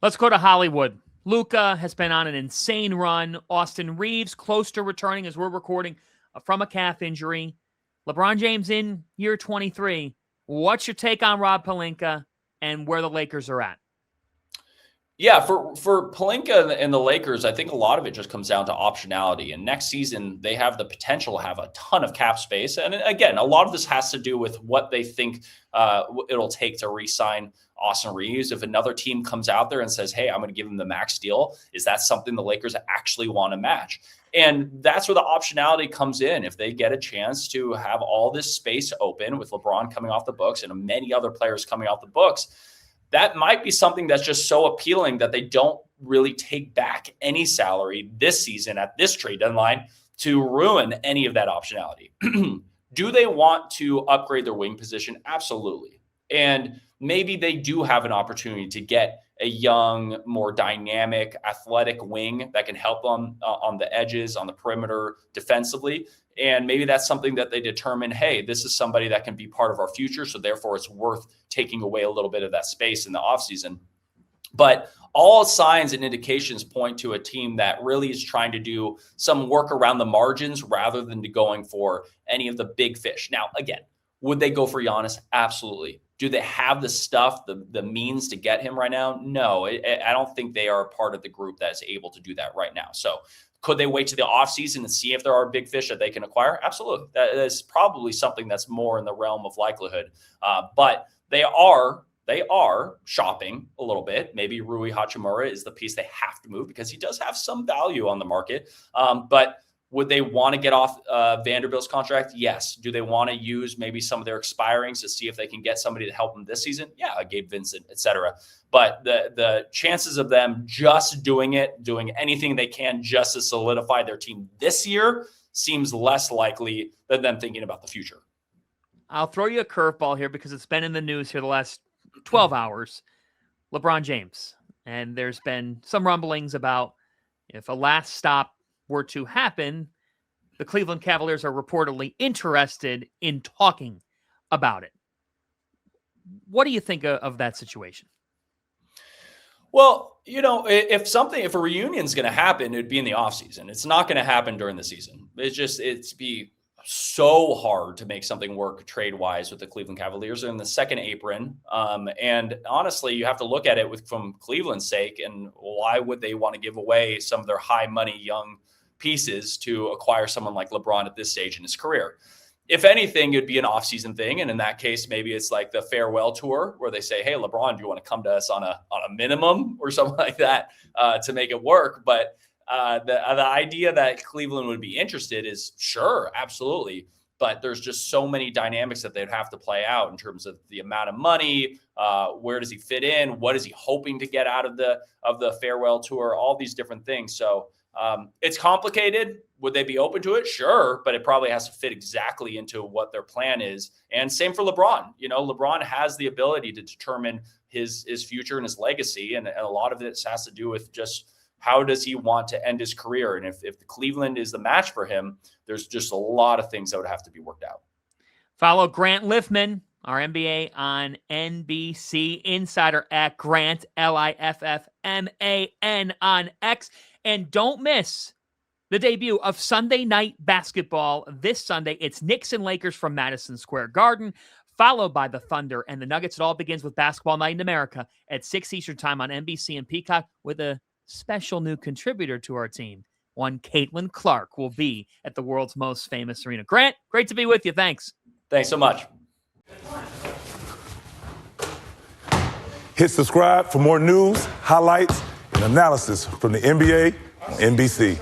Let's go to Hollywood. Luka has been on an insane run. Austin Reeves close to returning as we're recording from a calf injury. LeBron James in year 23. What's your take on Rob Pelinka and where the Lakers are at? Yeah, for Pelinka and the Lakers, I think a lot of it just comes down to optionality. And next season, they have the potential to have a ton of cap space. And again, a lot of this has to do with what they think it'll take to re-sign Austin Reeves. If another team comes out there and says, hey, I'm going to give him the max deal, is that something the Lakers actually want to match? And that's where the optionality comes in. If they get a chance to have all this space open with LeBron coming off the books and many other players coming off the books, that might be something that's just so appealing that they don't really take back any salary this season at this trade deadline to ruin any of that optionality. Do they want to upgrade their wing position? Absolutely. And maybe they do have an opportunity to get a young, more dynamic, athletic wing that can help them on the edges, on the perimeter defensively. And maybe that's something that they determine, hey, this is somebody that can be part of our future. So therefore it's worth taking away a little bit of that space in the offseason. But all signs and indications point to a team that really is trying to do some work around the margins rather than going for any of the big fish. Now, again, would they go for Giannis? Absolutely. Do they have the stuff, the means to get him right now? No, I don't think they are part of the group that is able to do that right now. So could they wait to the offseason and see if there are big fish that they can acquire? Absolutely. That is probably something that's more in the realm of likelihood. But they are shopping a little bit. Maybe Rui Hachimura is the piece they have to move because he does have some value on the market. But would they want to get off Vanderbilt's contract? Yes. Do they want to use maybe some of their expirings to see if they can get somebody to help them this season? Yeah, Gabe Vincent, et cetera. But the chances of them just doing anything they can just to solidify their team this year seems less likely than them thinking about the future. I'll throw you a curveball here because it's been in the news here the last 12 hours. LeBron James. And there's been some rumblings about if a last stop were to happen, the Cleveland Cavaliers are reportedly interested in talking about it. What do you think of that situation? Well, if a reunion is going to happen, it'd be in the offseason. It's not going to happen during the season. It's be so hard to make something work trade-wise with the Cleveland Cavaliers. They're in the second apron. And honestly, you have to look at it from Cleveland's sake. And why would they want to give away some of their high-money young pieces to acquire someone like LeBron at this stage in his career? If anything, it'd be an off-season thing. And in that case, maybe it's like the farewell tour where they say, hey, LeBron, do you want to come to us on a minimum or something like that to make it work? But the idea that Cleveland would be interested is sure, absolutely. But there's just so many dynamics that they'd have to play out in terms of the amount of money, where does he fit in? What is he hoping to get out of the farewell tour? All these different things. So it's complicated. Would they be open to it? Sure, but it probably has to fit exactly into what their plan is. And same for LeBron. LeBron has the ability to determine his future and his legacy, and a lot of this has to do with just how does he want to end his career. And if the Cleveland is the match for him, there's just a lot of things that would have to be worked out. Follow Grant Liffmann, our NBA on NBC Insider at Grant, Liffman on X. And don't miss the debut of Sunday Night Basketball this Sunday. It's Knicks and Lakers from Madison Square Garden, followed by the Thunder and the Nuggets. It all begins with Basketball Night in America at 6 Eastern Time on NBC and Peacock with a special new contributor to our team. One Caitlin Clark will be at the world's most famous arena. Grant, great to be with you. Thanks. Thanks so much. Hit subscribe for more news, highlights, and analysis from the NBA on NBC.